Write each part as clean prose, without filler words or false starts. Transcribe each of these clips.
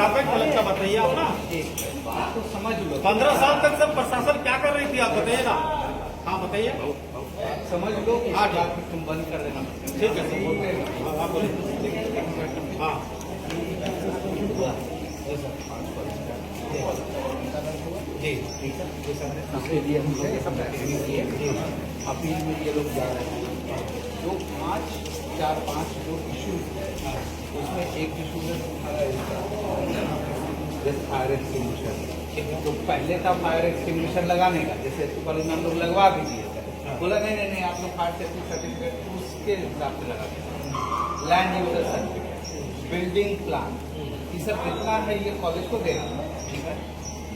लाभें college का बताइए आप ना। बात तो समझ लो, 15 साल तक सब प्रशासन क्या कर रही थी आप बताइए ना। हाँ बताइए। समझ लो कि हाँ, बात तुम बंद कर देना। ठीक है सर। हाँ बोलिए। हाँ जी ठीक है, ये सब हमने दिए, हम लोग ये सब किए। अपील में ये लोग जा रहे हैं। जो 4-5 जो इशूज है उसमें एक इशू है फायर एक्सटिंग्विशर। तो पहले था फायर एक्सटिंग्विशर लगाने का, जैसे कॉलेज में हम लोग लगवा भी दिए थे। बोला नहीं आप लोग फायर सेफ्टी सर्टिफिकेट उसके हिसाब से लगा दें। Land user certificate, building plan, ये सब कितना है ये कॉलेज को देना। ठीक है,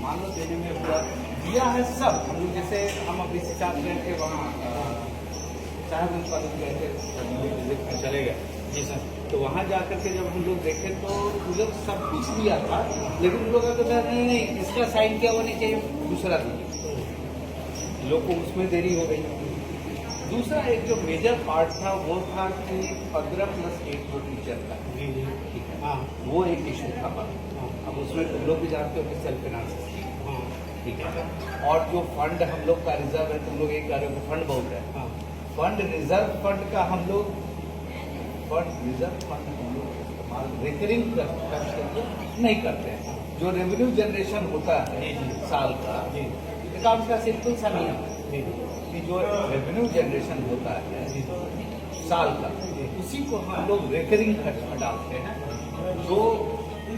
मान लो देने में पूरा दिया है सब। हम लोग जैसे हम अभी से साथ गए थे वहाँ साहेबगंज कॉलेज गए थे, चले गए जी सर। तो वहाँ जाकर के जब हम लोग देखे तो वो लोग सब कुछ दिया था, लेकिन उन लोगों का तो नहीं इसका साइन क्या होनी चाहिए, दूसरा दीजिए। लोग को उसमें देरी हो गई। दूसरा एक जो मेजर पार्ट था वो था कि 15+8 जो टीचर का, जी जी ठीक है, हाँ वो एक इशू था। अब उसमें तुम लोग भी जानते हो कि सेल्फ फाइनेंस, हाँ ठीक है, और जो फंड हम लोग का रिजर्व है, तुम लोग एक कह रहे हो फंड बहुत है। हाँ फंड रिजर्व फंड का हम लोग रिजर्व फंड हम लोग इस्तेमाल रिकरिंग खर्च के लिए नहीं करते हैं। जो रेवेन्यू जनरेशन होता है साल का, जी अकाउंट का सिंपल सा नियम है जी कि जो रेवेन्यू जनरेशन होता है साल का, उसी को हम लोग रिकरिंग खर्च में डालते हैं। जो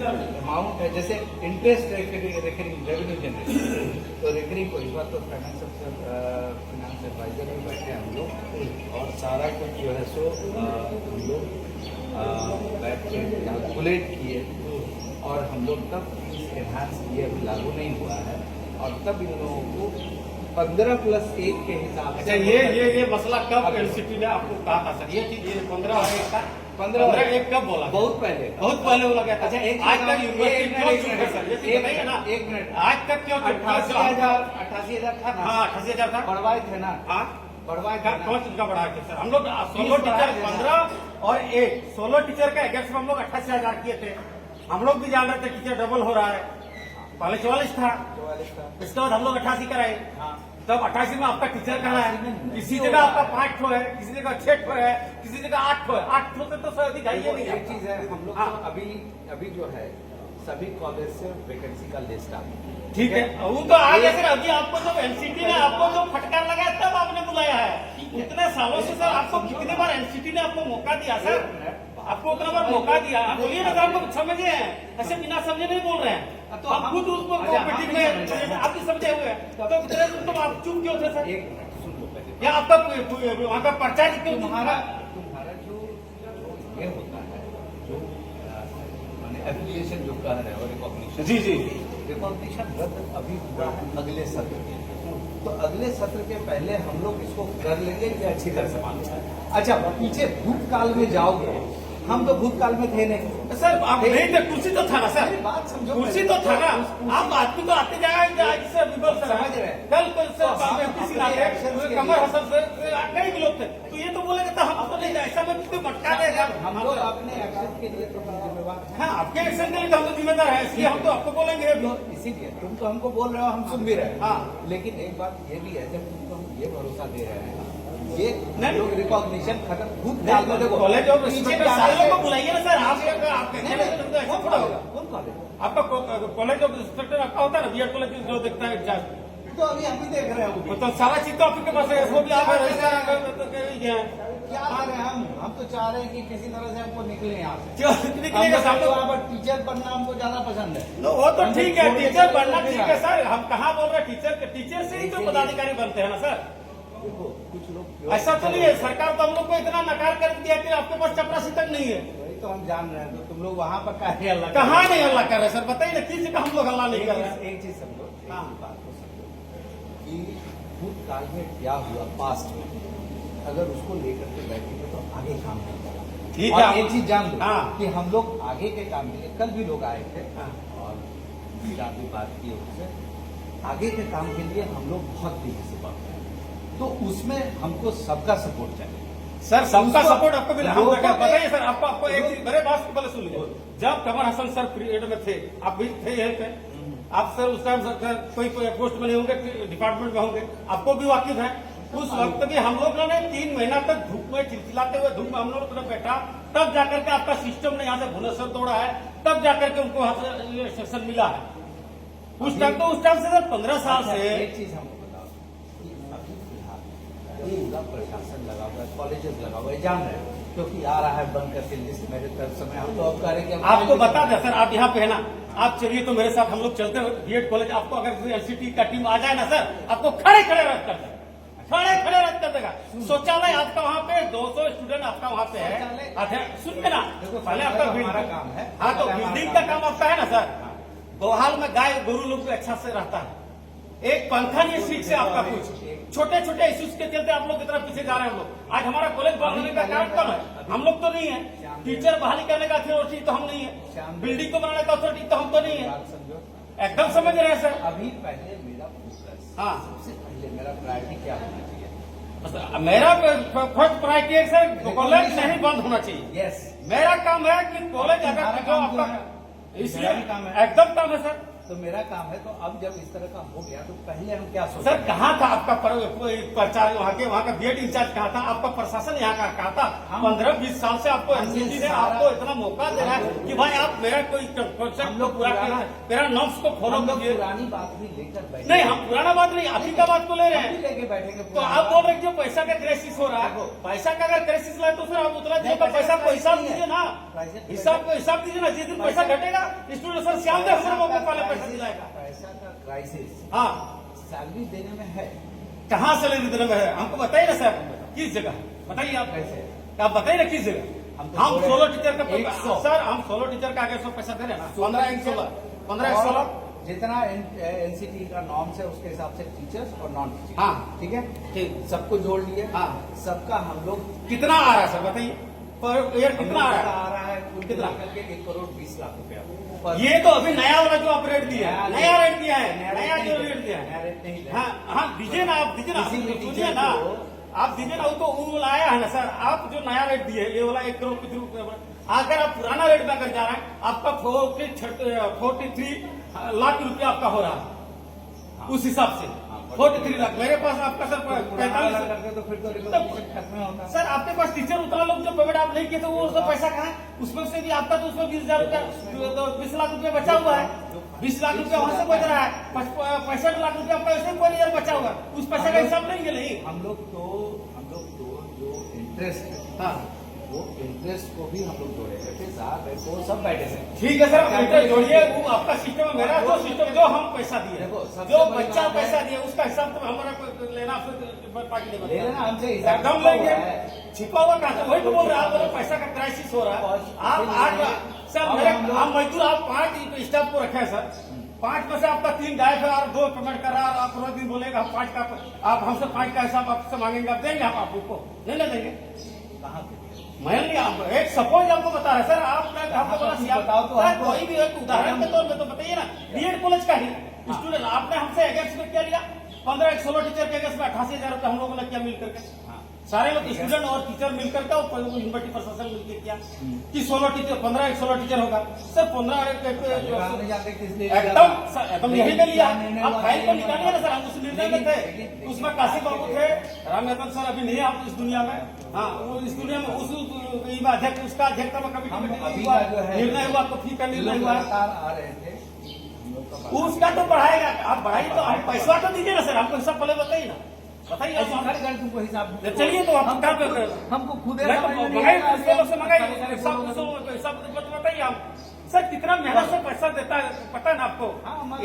अमाउंट है जैसे इंटरेस्ट रिकरिंग रेवेन्यू जनरेशन, तो रिकरिंग को इस बार तो फाइनेंस एडवाइजर में बैठे हम लोग, और सारा कुछ जो है सो हम लोग बैठ के कैलकुलेट किए, और हम लोग तब एनहांस किए, अभी लागू नहीं हुआ है, और तब इन लोगों को 15+1 के हिसाब अच्छा से ये मसला कब एलसीटी ने आपको कहा था सर? ये चीज ये 15 और 1 का 15 1 कब बोला? बहुत पहले बोला गया था। अच्छा, एक आज तक यूनिवर्सिटी क्यों एक चुप है सर? ये चीज एक बताइए ना। एक मिनट, आज तक क्यों चुप है? 88,000 था ना। हाँ 88,000 था। बढ़वाए थे ना, हाँ बढ़वाए थे ना। कौन चीज का बढ़ा के सर? हम लोग 16 टीचर 15 और 1 16 टीचर का अगेंस्ट में हम लोग 88,000 किए थे। हम लोग भी जान रहे थे टीचर डबल हो रहा है। पहले 44 था, 44 था। इसके बाद हम लोग 88 कराए। हाँ, तब 88 में आपका टीचर कहाँ है? किसी जगह आपका 5 ठो है, किसी जगह 6 ठो है, किसी जगह 8 ठो है। 8 ठो से तो सर अधिक है देखो, नहीं। एक चीज है, हम लोग हाँ। तो अभी जो है सभी कॉलेज से वैकेंसी का लिस्ट आ गया। ठीक है, वो तो आ गया सर। अभी आपको जब एनसीटी ने आपको जो फटकार लगाया तब आपने बुलाया है। इतने सालों से सर आपको कितने बार एनसीटी ने आपको मौका दिया सर? आपको उतना बार मौका दिया। आप बोलिए ना, आपको समझे हैं, ऐसे बिना समझे नहीं बोल रहे हैं। तो आप खुद उसको मीटिंग में आप भी समझे हुए हैं, तो इतने दिन तो आप चुप क्यों थे सर? एक मिनट सुन लो पहले। या आपका वहाँ का पर्चा क्यों तुम्हारा जो ये होता है, जो माने एप्लीकेशन जो कह रहे हो, रिकॉग्निशन, जी जी रिकॉग्निशन रद्द अभी हुआ है अगले सत्र में। तो अगले सत्र के पहले हम लोग इसको कर लेंगे कि अच्छी तरह से मान जाए। अच्छा, पीछे भूतकाल में जाओगे, हम तो भूतकाल में थे नहीं सर। आप नहीं थे, कुर्सी तो था ना सर? मेरी बात समझो, कुर्सी तो था ना। आप आदमी तो आते जाएगा जिससे विगल सर समझ रहे हैं। कल हम किसी अपने actions के कमर लिए- हसन से कई भी लोग थे, तो ये तो बोलेगा तो हम तो नहीं, ऐसा में तो मटका देगा। हम लोग अपने एक्शन के लिए तो हम जिम्मेवार हैं। हाँ, आपके एक्शन के लिए तो हम तो जिम्मेदार है, इसलिए हम तो आपको बोलेंगे अभी। तो इसीलिए तुम तो हमको बोल रहे हो, हम सुन भी रहे हैं। हाँ। लेकिन एक बात ये भी है, जब तुमको हम ये भरोसा दे रहे हैं, ये नहीं। लोग रिकॉग्निशन खत्म भूतकाल में देखो, कॉलेज ऑफ पीछे इंस्पेक्टर जाने सालों से- को बुलाइए ना सर। आप नहीं, नहीं, ऐसा थोड़ा होगा। कौन कॉलेज? आपका कॉलेज ऑफ इंस्पेक्टर आपका होता है ना, बीएड कॉलेज जो देखता है एग्जाम, तो अभी हम भी देख रहे हैं, वो भी। तो सारा चीज तो आपके पास है। वो भी आप ऐसा क्या कर रहे हैं हम तो चाह रहे हैं कि किसी तरह से हमको निकले यहाँ से। निकलेगा हमको सामने। यहाँ पर टीचर बनना हमको ज्यादा पसंद है। वो तो ठीक है, टीचर बनना ठीक है है। सर। हम कहाँ बोल रहे हैं टीचर से ही तो पदाधिकारी बनते हैं ना सर। देखो, कुछ लोग ऐसा तो नहीं है। सरकार तो हम लोग को इतना नकार कर दिया कि आपके पास चपरासी तक नहीं है। वही तो हम जान रहे हैं, तो तुम लोग वहाँ पर काहे अल्लाह कहाँ नहीं हल्ला कर रहे सर? बताइए ना, किसी का हम लोग हल्ला नहीं कर रहे हैं। एक चीज समझो, हाँ। एक बात को समझो कि भूतकाल में क्या हुआ, पास्ट में, अगर उसको लेकर के बैठेंगे तो आगे काम नहीं करेगा। ठीक और है। एक चीज जान लो हाँ। कि हम लोग आगे के काम के लिए, कल भी लोग आए थे हाँ। और भी बात की उससे, आगे के काम के लिए हम लोग बहुत तेजी से बढ़ रहे हैं, तो उसमें हमको सबका सपोर्ट चाहिए। सर सबका सपोर्ट आपको मिला। हम बताइए सर, आपको एक चीज मेरे बात पहले सुन लीजिए। जब कमर हसन सर पीरियड में थे, आप भी थे यहीं पे, आप सर उस टाइम कोई पोस्ट में नहीं होंगे, डिपार्टमेंट में होंगे, आपको भी वाकिफ है। उस वक्त भी हम लोग ने 3 महीना तक धूप में चिलचिलाते हुए धूप में हम लोग बैठा, तब जाकर के आपका सिस्टम ने यहाँ से भुवनेश्वर तोड़ा है, तब जाकर के उनको ये सेक्शन मिला है। उस टाइम से सर 15 साल से एक चीज हमको बताओ कि अभी फिलहाल पूरा प्रशासन लगा हुआ है, कॉलेजेस लगा हुआ है, जान रहे हैं क्योंकि आ रहा है बंद करके लिस्ट मेरे तरफ समय हम तो अब करेंगे। आपको बता दें सर, आप यहाँ पे है ना, आप चलिए तो मेरे साथ हम लोग चलते हैं बीएड कॉलेज। आपको अगर एलसीटी का टीम आ जाए ना सर, आपको खड़े खड़े रद्द कर देगा, खड़े खड़े रद्द कर देगा। शौचालय आपका वहाँ पे 200 स्टूडेंट आपका वहाँ पे है, सुनिए ना, पहले आपका बिल्डिंग काम है। हाँ, तो बिल्डिंग का काम आपका है ना सर। दोहाल में गाय गोरू लोग भी अच्छा से रहता है, एक पंखा नहीं सीट से आपका कुछ छोटे छोटे इश्यूज के चलते आप लोग कितना पीछे जा रहे हैं। हम लोग आज हमारा कॉलेज बंद होने का कारण कौन है? हम लोग तो नहीं है। टीचर बहाली करने का अथॉरिटी तो हम नहीं है, बिल्डिंग को बनाने का अथॉरिटी तो हम तो नहीं है। एकदम समझ रहे हैं सर। अभी पहले मेरा फोकस, हाँ, सबसे पहले मेरा प्रायोरिटी क्या होना चाहिए? मेरा फर्स्ट प्रायोरिटी है सर, कॉलेज नहीं बंद होना चाहिए। यस, मेरा काम है कि कॉलेज अगर जो आपका, इसलिए एकदम काम है सर। तो मेरा काम है। तो अब जब इस तरह का हो गया तो पहले हम क्या सोचते सर कहाँ था आपका प्रचार, वहाँ का बीएड इंचार्ज कहाँ था, आपका प्रशासन यहाँ का कहाँ था? 15-20 साल से आपको एनसीटी ने आपको इतना मौका दे रहा है कि भाई आप मेरा कोई कॉन्सेप्ट को पूरा कीजिए, मेरा नॉर्म्स को फॉलो कीजिए। पुरानी बात भी लेकर बैठे नहीं, हम पुराना बात नहीं, अभी का बात को ले रहे हैं। लेके बैठेंगे तो आप बोल रहे हैं जो पैसा का क्राइसिस हो रहा है, पैसा का अगर क्राइसिस लाए तो सर आप उतना दिनों का पैसा को हिसाब दीजिए ना, हिसाब दीजिए ना। जिस दिन पैसा घटेगा स्टूडेंट सर श्याम देव शर्मा को पहले पैसा दिलाएगा। पैसा का क्राइसिस हाँ, सैलरी देने में है। कहाँ सैलरी देने में है? हमको बताइए ना सर, किस जगह बताइए आप? कैसे? आप बताइए ना किस जगह? हम सोलो टीचर का सर, हम सोलो टीचर का आगे 100 पैसा दे रहे हैं ना, 15-116 जितना एनसीटी का नॉर्म्स है उसके हिसाब से टीचर्स और नॉन टीचर्स। हाँ ठीक है, ठीक, सबको जोड़ लिए। हाँ, सबका हम लोग कितना आ रहा है सर बताइए? पर ईयर कितना आ रहा है? कुल कितना? करके 1,20,00,000 रुपया। ये तो अभी नया वाला जो आप रेट दिया है, नया रेट दिया है, नया जो रेट दिया है। नया रेट नहीं है। हाँ हाँ, दीजिए ना, आप दीजिए ना, सुनिए ना, आप दीजिए ना। वो तो वो आया है ना सर, आप जो नया रेट दिए ये वाला 1 करोड़ कितने रुपए, अगर आप पुराना रेट में अगर जा रहे हैं, आपका 43 लाख रुपया आपका हो रहा है उस हिसाब से। 43 लाख, मेरे पास आपका सर 45 करके तो फिर तो रिकॉर्डिंग खत्म होता। सर आपके पास टीचर उतना लोग जो पेमेंट आप नहीं किए तो वो उसका पैसा कहाँ है? उसमें से भी आपका तो उसमें 20,000 रुपया, 20 लाख रुपया बचा हुआ है। 20 लाख रुपया वहां से बच रहा है, 65 लाख रुपया आपका ऐसे पर ईयर बचा हुआ है, उस पैसे का हिसाब नहीं है। नहीं, हम लोग तो जो इंटरेस्ट है, हाँ, वो इंटरेस्ट को भी हम लोग जोड़े करके साथ वो सब बैठे से। ठीक है सर, इंटरेस्ट जोड़िए, वो आपका सिस्टम है। मेरा जो सिस्टम जो हम पैसा दिए, देखो, जो बच्चा पैसा दिए उसका हिसाब तो हमारा लेना पार्टी ले लेना हमसे एकदम लेंगे। छिपा हुआ कहा, वही तो बोल रहे हैं आप, बोलो पैसा का क्राइसिस हो रहा है। आप 8 सर मेरे हम मजदूर, आप 5 स्टाफ को रखे हैं सर, 5 में से आपका 3 गायब है और 2 पेमेंट कर रहा है। आप पूरा दिन बोलेगा हम 5 का, आप हमसे 5 का हिसाब आपसे मांगेंगे, आप देंगे? आप आपको नहीं ले देंगे? कहाँ पे? मैं नहीं, आप एक सपोज आपको बता रहे सर, आपको बताओ तो हमको। कोई भी एक उदाहरण के तौर पे तो बताइए ना। बीएड कॉलेज का ही स्टूडेंट आपने हमसे अगेंस्ट में क्या लिया? 15-16 टीचर के अगेंस्ट में 88,000 रुपया हम लोगों ने क्या मिल करके, सारे लोग स्टूडेंट और टीचर मिलकर के और यूनिवर्सिटी प्रशासन मिलकर किया कि 16 टीचर 15-16 टीचर होगा सर। 15 एकदम यही में लिया। आप फाइल को निकालिए ना सर, हम उस निर्णय में थे, उसमें काशी बाबू थे, राम यादव सर अभी नहीं आप इस दुनिया में। हाँ, वो इस दुनिया में उस अध्यक्ष, उसका अध्यक्षता में कभी निर्णय हुआ तो फी का निर्णय हुआ। आ रहे थे उसका तो बढ़ाएगा, आप बढ़ाइए तो हम पैसा तो दीजिए ना सर, हमको हिसाब पहले बताइए ना, बताइए तुमको हिसाब। चलिए तो हम क्या पे हमको खुद बताइए आप सर कितना मेहनत से पैसा देता है, पता है ना आपको?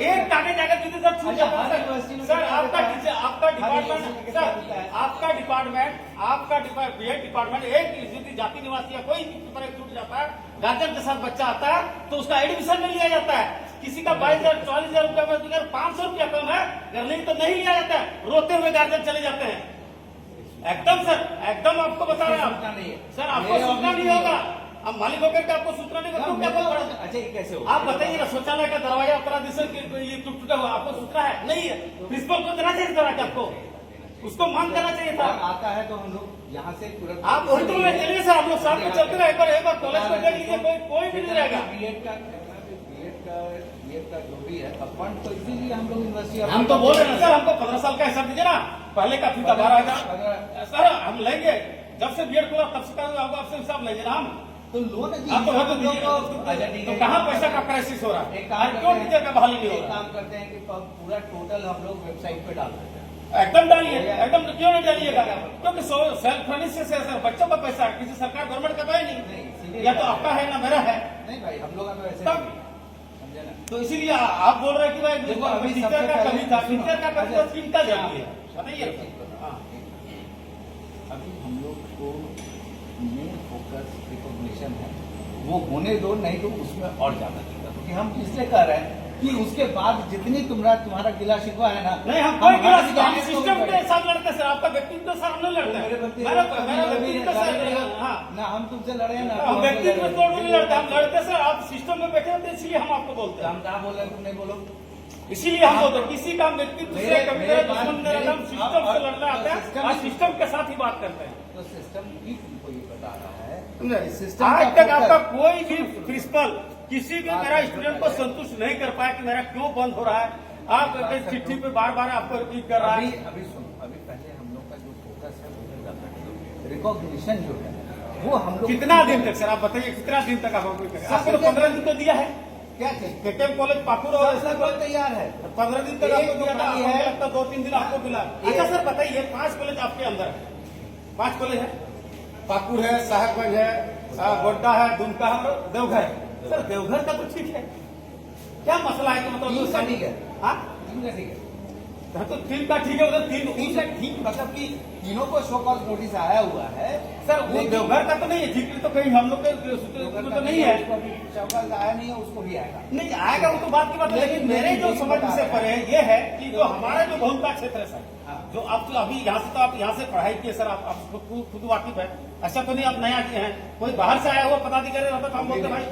एक कागज अगर दीदी सर छूट जाता है सर, आपका डिपार्टमेंट सर, आपका डिपार्टमेंट एक यदि जाति निवासी या कोई पेपर छूट जाता है, गार्जियन के साथ बच्चा आता है तो उसका एडमिशन में लिया जाता है। किसी का 22,000-44,000 रुपया में, अगर 500 रुपया कम है, अगर नहीं तो नहीं लिया जाता है, रोते हुए गार्जियन चले जाते हैं। एकदम सर, एकदम आपको बता रहे हैं सर, आपको सूचना नहीं होगा। अब मालिक होकर के आपको सूचना नहीं होगा, क्या पड़ा? अच्छा, ये कैसे हो? आप बताइए ना, शौचालय का दरवाजा उतना दिशा ये टूटा हुआ, आपको सूचना है? नहीं है, प्रिंसिपल को देना चाहिए दरवाजा आपको। उसको मांग करना चाहिए था। आता है तो हम लोग यहाँ से तुरंत आप वही तो मैं चलिए सर, हम लोग साथ में चलते रहे, एक बार कॉलेज में देख लीजिए, कोई भी नहीं रहेगा। बीएड का जो भी है फंड तो इसीलिए हम लोग यूनिवर्सिटी हम तो बोल रहे हैं सर, हमको 15 साल का हिसाब दीजिए ना, पहले का फीता 12,000 सर हम लेंगे, जब से बीएड खुला तब से आपसे हिसाब लेंगे ना हम। तो लोन आप तो तो कहाँ पैसा का क्राइसिस हो रहा है, क्यों टीचर का बहाली नहीं हो रहा? काम करते हैं कि पूरा टोटल हम लोग वेबसाइट पे डाल देते हैं। एकदम डालिए, एकदम क्यों नहीं डालिएगा, क्योंकि सेल्फ फाइनेंस से सर बच्चों का पैसा किसी सरकार गवर्नमेंट का तो है नहीं, या तो आपका है ना मेरा है। नहीं भाई, हम लोग का वैसे तब समझे ना। तो इसीलिए आप बोल रहे हैं कि भाई देखो, अभी टीचर सबसे का कमी था, पहले- टीचर का कमी तो चिंता जरूरी है, बताइए। हाँ। अभी हम लोग को मेन फोकस रिकॉग्निशन है, वो होने दो, नहीं तो उसमें और ज्यादा दिक्कत होगी। हम इसलिए कह रहे हैं कि उसके बाद जितनी तुम्हारा गिला शिकवा है ना, नहीं हम कोई गिला हमारे शिकवा, हम जाने सिस्टम तो के साथ लड़ते सर, आपका व्यक्तित्व तो सर हम नहीं लड़ते, मेरा व्यक्तित्व सर, हाँ ना हम तुमसे लड़े हैं ना हम व्यक्तित्व तोड़ नहीं लड़ते, हम लड़ते सर, आप सिस्टम में बैठे होते इसलिए हम आपको बोलते हैं। हम कहा बोल रहे तुम नहीं बोलो, इसीलिए हम बोलते हैं किसी का व्यक्तित्व से कभी मेरे दुश्मन नहीं रहता, हम सिस्टम से लड़ना आते हैं और सिस्टम के साथ ही बात करते हैं। तो सिस्टम ही तुमको ये बता रहा है। आज तक आपका कोई भी प्रिंसिपल किसी भी मेरा स्टूडेंट को संतुष्ट नहीं कर पाया कि मेरा क्यों बंद हो रहा है, आप चिट्ठी पे बार बार आपको रिपीट कर रहा है। अभी सुनो, अभी पहले हम लोग का जो फोकस है वो रिकॉग्निशन जो है वो हम लोग कितना दिन तक सर आप बताइए, कितना दिन तक आप आपको 15 दिन तो दिया है, क्या चाहिए? केटीएम कॉलेज पाकुड़ और सब लोग तैयार है। 15 दिन तक आपको दिया था, खाली है है। लगता 2-3 दिन आपको मिला। अच्छा सर बताइए, 5 कॉलेज आपके अंदर है, 5 कॉलेज है, पाकुड़ है, साहेबगंज है, गोड्डा है, दुमका है और देवघर है। सर देवघर का तो ठीक है, क्या मसला है कि मतलब तीन का ठीक है। हाँ तीन का ठीक है। तो 3 का ठीक है, उधर 3 तीन का ठीक मतलब कि तीनों को शो कॉज नोटिस आया हुआ है। सर वो देवघर का तो नहीं है, जिक्र तो कहीं हम लोग के सूत्र में तो नहीं है, उसको भी शो कॉज आया नहीं है, उसको भी आएगा। नहीं आएगा वो तो बात की बात है, लेकिन मेरे जो समझ से परे है ये है कि जो हमारा जो बहुत का क्षेत्र है सर, जो आप तो अभी यहाँ से तो आप यहाँ से पढ़ाई किए सर, आप खुद वाकिफ है, ऐसा तो नहीं आप नया किए हैं, कोई बाहर से आया हुआ पदाधिकारी रहता तो हम बोलते भाई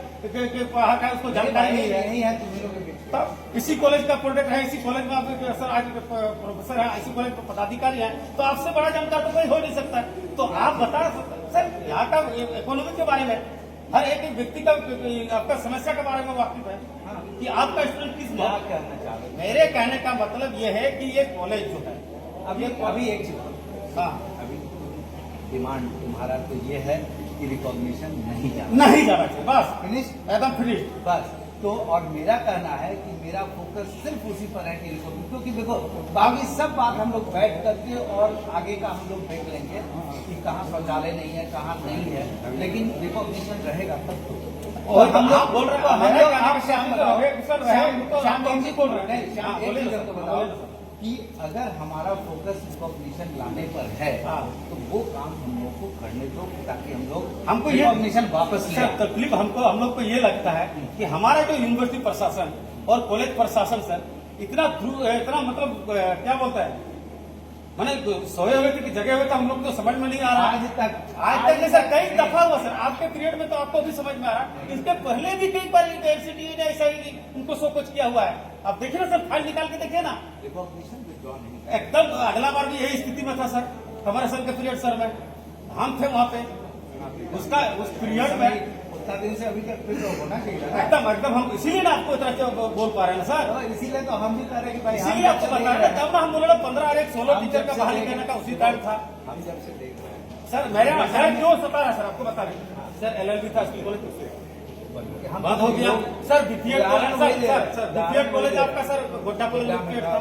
कि पढ़ा का उसको जानकारी नहीं है। नहीं है तुम लोग के बीच। तब इसी कॉलेज का प्रोडक्ट है, इसी कॉलेज में आप सर आज प्रोफेसर है, इसी कॉलेज का पदाधिकारी है, तो आपसे बड़ा जानकार तो कोई हो नहीं सकता। तो आप बता सर यहाँ का इकोनॉमी के बारे में हर एक व्यक्ति का आपका समस्या के बारे में वाकिफ है कि आपका स्टूडेंट किस क्या कहना चाह रहे मेरे कहने का मतलब ये है कि ये कॉलेज जो है अभी एक चीज, हाँ अभी डिमांड तुम्हारा तो ये है कि रिकॉग्निशन नहीं जाना नहीं जाना चाहिए, बस फिनिश एकदम फिनिश। बस। तो और मेरा कहना है कि मेरा फोकस सिर्फ उसी पर है कि रिकॉग्निशन, क्योंकि देखो बाकी सब बात हम लोग बैठ करके और आगे का हम लोग देख लेंगे कि कहाँ शौचालय नहीं है, कहाँ नहीं है, लेकिन रिकॉग्निशन रहेगा तब तो। और हम लोग बोल रहे हैं, हम मेरे लोग कहने आप का श्याम मतलब बताओ, है, सर, है, श्याम हम जी बोल रहे हैं। नहीं, श्याम हाँ, एक बोलिए चीज सर, तो बोलिए बताओ कि अगर हमारा फोकस रिकॉग्निशन लाने पर है हाँ। तो वो काम हम लोग को करने दो, ताकि हम लोग हमको ये रिकॉग्निशन वापस ले सर आए। तकलीफ हम लोग को ये लगता है कि हमारा जो यूनिवर्सिटी प्रशासन और कॉलेज प्रशासन सर इतना मतलब क्या बोलता है, मैंने सोए हुए थे कि जगह हुए थे, हम लोग तो समझ में नहीं आ रहा आज तक नहीं सर, कई दफा हुआ सर, आपके पीरियड में तो आपको भी समझ में आ रहा, इसके पहले भी कई बार एलसीटी ने ऐसा ही उनको सब कुछ किया हुआ है। आप देखिए ना सर, फाइल निकाल के देखिए ना, रिकॉग्निशन विथड्रॉ नहीं एकदम अगला बार भी यही स्थिति में था सर, हमारे सर के पीरियड सर में हम थे वहाँ पे, उसका उस पीरियड में उतना दिन से अभी तक फिर तो होना चाहिए ना। एकदम हम इसीलिए ना आपको इतना क्यों बोल पा रहे हैं ना सर, तो इसीलिए तो हम भी कह रहे हैं कि भाई इसीलिए आपको बता रहे हैं, तब ना हम बोले 15 और 16 टीचर का बहाली करने का उसी टाइम था। हम जब से देख रहे हैं सर मेरे क्यों सता रहा है सर, आपको बता रहे सर, LLB था स्कूल कॉलेज हम बंद हो गया sir, BPEd college sir BPEd college आपका सर गोड्डा कॉलेज बीपीएड था,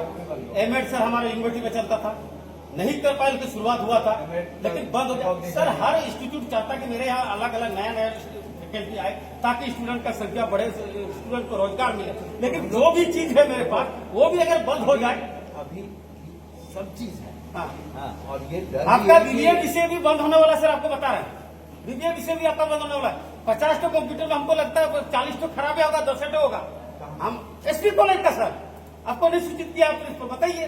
एमएड सर हमारे यूनिवर्सिटी में चलता था, नहीं कर पाए तो शुरुआत हुआ था, लेकिन बंद हो गया सर। हर इंस्टीट्यूट चाहता कि मेरे यहाँ अलग अलग नया फैकल्टी आए ताकि स्टूडेंट का संख्या बढ़े, स्टूडेंट को रोजगार मिले, लेकिन जो भी चीज है मेरे पास वो भी अगर बंद हो जाए, अभी सब चीज है। हाँ हाँ, और ये डर आपका भी है कि- बीबीए विषय भी बंद होने वाला सर, आपको बता रहे हैं, बीबीए विषय भी आपका बंद होने वाला है। 50 तो कंप्यूटर में हमको लगता है 40 तो खराब होगा, 10 होगा। हम एसपी कॉलेज का सर आपको नहीं सूचित किया, आप इसको बताइए,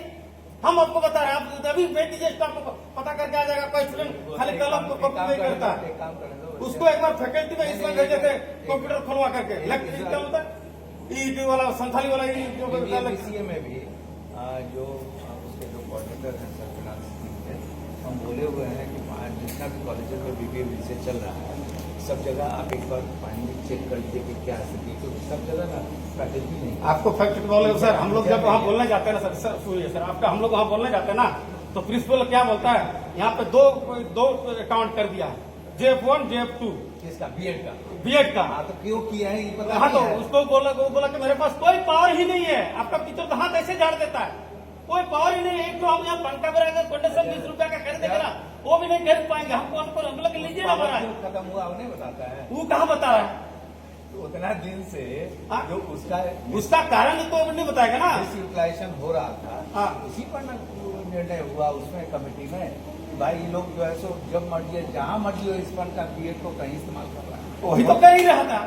हम आपको बता रहे हैं, आप अभी भेज दीजिए, आपको पता करके आ जाएगा। कोई स्टूडेंट खाली कलम को कॉपी नहीं करता है, एक काम करें दो, उसको एक बार फैकल्टी में इसमें भेजे थे कंप्यूटर खोलवा करके, इलेक्ट्रिक क्या होता है, ईटी वाला संथाली वाला BBA में भी जो उसके जो कोऑर्डिनेटर हैं सर फिनांस टीम के, हम बोले हुए हैं कि वहाँ जितना भी कॉलेजेस में BBA विषय चल रहा है सब जगह आप एक बार फाइनली चेक कर लीजिए कि क्या स्थिति, क्योंकि सब जगह ना फैकल्टी नहीं है। आपको फैक्ट बोले सर, हम लोग जब वहाँ बोलने जाते हैं ना सर, सुनिए सर, आपका हम लोग वहाँ बोलने जाते हैं ना तो प्रिंसिपल क्या बोलता है, यहाँ पे दो अकाउंट कर दिया है, JF1 JF2 इसका बीएड का का। हाँ, तो क्यों किया है ये पता हाँ, तो नहीं है। उसको बोला कि मेरे पास कोई पावर ही नहीं है, आपका टीचर तो हाथ ऐसे झाड़ देता है, कोई पावर ही नहीं है। एक तो हम यहाँ पंखा बनाएंगे, कोटेशन 20 रुपया का खरीद देगा ना, वो भी नहीं खरीद पाएंगे। हमको हम लोग लीजिए ना हमारा, खत्म हुआ उन्हें बताता है, वो कहाँ बता रहा है, तो उतना दिन से हाँ? जो उसका कारण तो नहीं बताएगा ना। यूटिलाइजेशन हो रहा था, हाँ। उसी पर ना निर्णय हुआ उसमें कमेटी में, भाई ये लोग जो है सो जब मर्जी है जहाँ मर्जी हो इस फंड का बीएड को कहीं इस्तेमाल कर रहा है। वही तो कर ही रहा था।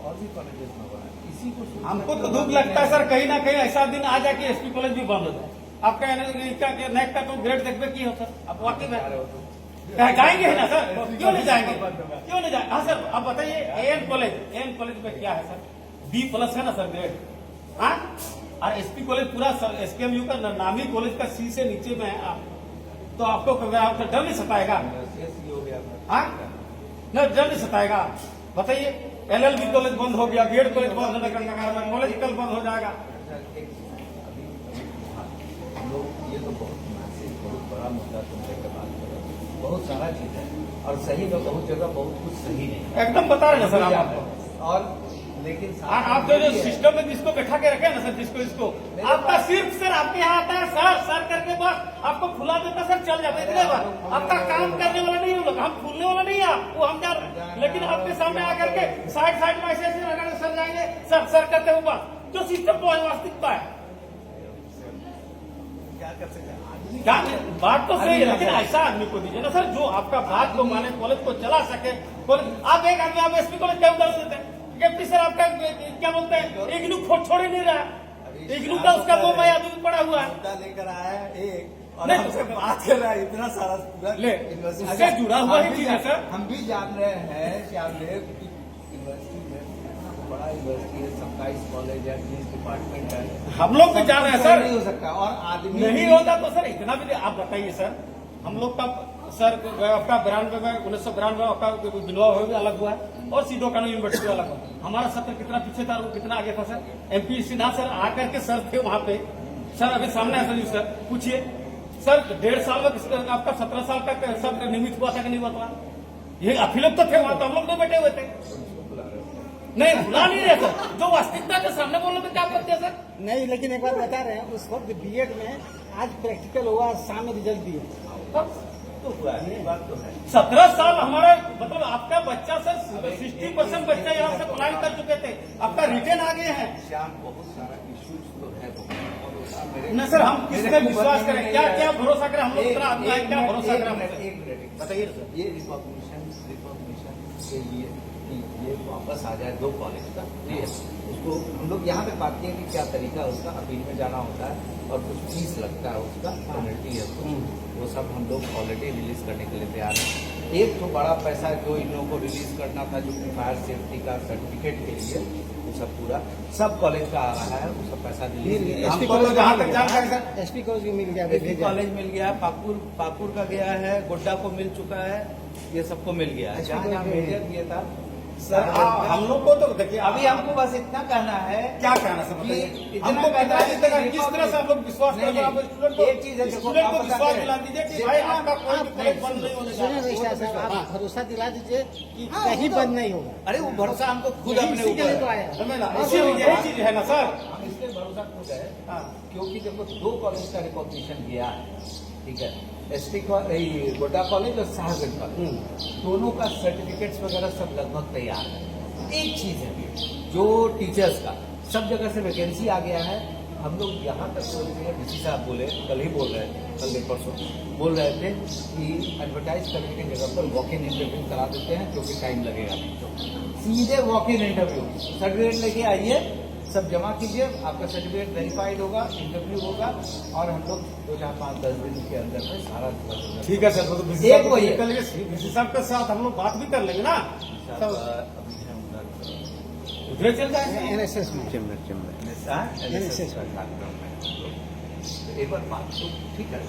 और भी कॉलेजेस में हो रहा है, इसी को हमको तो दुख लगता है सर, कहीं ना कहीं ऐसा दिन आ जाए कि SP कॉलेज भी बंद हो जाए। आपका नेक्स्ट का तो ग्रेड देखते की हो सर, आप वाकई में जाएंगे ही ना सर, क्यों नहीं जाएंगे, क्यों नहीं जाएंगे। हाँ सर, अब बताइए AN कॉलेज में क्या है सर, B+ है ना सर ग्रेड, हाँ। और SP कॉलेज पूरा SKMU का नामी कॉलेज का C से नीचे में है आप, तो आपको डर नहीं सताएगा, हो गया हाँ न डर नहीं सताएगा। बताइए LLB कॉलेज बंद हो गया, BED कॉलेज बंद होने का कॉलेज कल बंद हो जाएगा। हम लोग ये तो बहुत मानसिक बहुत बड़ा मुद्दा तुम लेकर बात करो, बहुत सारा चीज है और सही में बहुत जगह बहुत कुछ सही नहीं है, एकदम बता रहे हैं सर आप आपको। और लेकिन आप जो सिस्टम में जिसको बैठा के रखे ना सर, जिसको इसको आपका सिर्फ सर आपके यहाँ आता है सर करके बस आपको फुला देता सर, चल जाता है इतने बार। आपका काम करने वाला नहीं है, हम फूलने वाला नहीं है वो हम जा रहे हैं। लेकिन आपके सामने आकर के साइड में ऐसे सर जाएंगे सर करते हुए बस, जो सिस्टम को वास्तविकता है। क्या कर सकते हैं क्या बात तो सही है, लेकिन ऐसा आदमी को दीजिए ना सर जो आपका बात को माने, कॉलेज को चला सके। कॉलेज आप एक आदमी आप SP कॉलेज क्या उदाहरण देते हैं, डिप्टी सर आपका क्या बोलते हैं, इग्नू छोड़ ही नहीं रहा, इग्नू का उसका 2 मई आदमी पड़ा हुआ है, मुद्दा लेकर आया है एक और नहीं, हमसे बात कर रहा है इतना सारा पूरा ले, यूनिवर्सिटी इससे जुड़ा हुआ ही हम भी चीज है सर। हम भी जान रहे हैं कि आप यूनिवर्सिटी में इतना बड़ा यूनिवर्सिटी है, 27 कॉलेज है, 20 डिपार्टमेंट है, हम लोग भी जान रहे हैं सर, नहीं हो सकता और आदमी नहीं होता तो सर इतना भी नहीं। आप बताइए सर, हम लोग का सर आपका 92 में 1992 आपका बिलवा भी अलग हुआ है और सीधो कानून यूनिवर्सिटी अलग हुआ। हमारा सत्र कितना पीछे था, वो कितना आगे था सर। MP सिन्हा सर आकर के सर थे वहाँ पे, सर अभी सामने है सर पूछिए सर, 1.5 साल में आपका 17 साल तक सब नियमित हुआ था कि नहीं हुआ था, ये अभी लोग तो थे वहाँ, तो हम लोग नहीं बैठे हुए थे। नहीं बुला नहीं रहे सर, जो वास्तविकता के सामने बोलने में क्या करते हैं सर। नहीं, लेकिन एक बात बता रहे हैं, उस वक्त BED में आज प्रैक्टिकल हुआ, शाम में रिजल्ट दिए, तो हुआ है, ये बात तो है। 17 साल हमारा मतलब आपका बच्चा सर 60% बच्चा यहाँ से पढ़ाई कर चुके थे, आपका रिटर्न आ गए हैं। श्याम बहुत सारा इश्यूज तो है न सर, हम किस पे विश्वास करें, क्या भरोसा करें, हम लोग इतना आदमी है, क्या भरोसा करें। एक मिनट बताइए सर, ये रिकॉग्निशन के लिए कि ये वापस आ जाए 2 कॉलेज का, ये उसको हम लोग यहाँ पे बात किए कि क्या तरीका है उसका, अपील में जाना होता है और कुछ फीस लगता है उसका, पेनल्टी है कुछ, वो सब हम लोग ऑलरेडी रिलीज करने के लिए तैयार हैं। एक तो बड़ा पैसा जो इन लोगों को रिलीज करना था, जो फायर सेफ्टी का सर्टिफिकेट के लिए, वो सब पूरा सब कॉलेज का आ रहा है, वो सब पैसा रिलीज हमको तो जहाँ तक जानकारी सर SP कॉलेज भी मिल गया, कॉलेज मिल गया, पाकुर का गया है, गोड्डा को मिल चुका है, ये सबको मिल गया है। जहाँ जहाँ मीडिया दिया था सर, हम लोग को तो देखिए अभी हमको बस इतना कहना है, क्या कहना सर, कि हमको इतना बता दीजिएगा किस तरह से आप लोग विश्वास नहीं, करें। आप नहीं, स्टूडेंट को एक चीज है, देखो, स्टूडेंट को आप विश्वास बताते दिला हैं। दीजिए कि भाई आपका कोई भी कॉलेज बंद नहीं होने जा सुनिए रहा है। वैशाख साहब, आप भरोसा दिला दीजिए कि कहीं बंद नहीं होगा। अरे वो भरोसा हमको खुद यही अपने इसी के लिए तो ऊपर आया है। हमें ना इसीलिए यही चीज है ना सर। हम इसलिए भरोसा खुद है हाँ, क्योंकि देखो 2 कॉलेज का रिकॉग्निशन गया है, ठीक है, SP गोड्डा कॉलेज और शाहगंज कॉलेज, दोनों का सर्टिफिकेट्स वगैरह सब लगभग तैयार है। एक चीज है जो टीचर्स का सब जगह से वैकेंसी आ गया है। हम लोग यहाँ तक बोल रहे हैं, DC साहब बोले, कल ही बोल रहे थे, कल नहीं परसों बोल रहे थे कि एडवर्टाइज करने की जगह पर वॉक इन इंटरव्यू करा देते हैं, क्योंकि टाइम लगेगा नहीं, सीधे वॉक इन इंटरव्यू, सर्टिफिकेट लेके आइए, सब जमा कीजिए, आपका सर्टिफिकेट वेरीफाइड होगा, इंटरव्यू होगा और हम लोग 2, 4, 5, 10 दिन के अंदर में सारा ठीक है सर, तो एक वही है। डीसी साहब के साथ हम लोग बात भी कर लेंगे ना, उधर चल जाएंगे। NSS में NSS का कार्यक्रम है। एक बार बात तो ठीक है।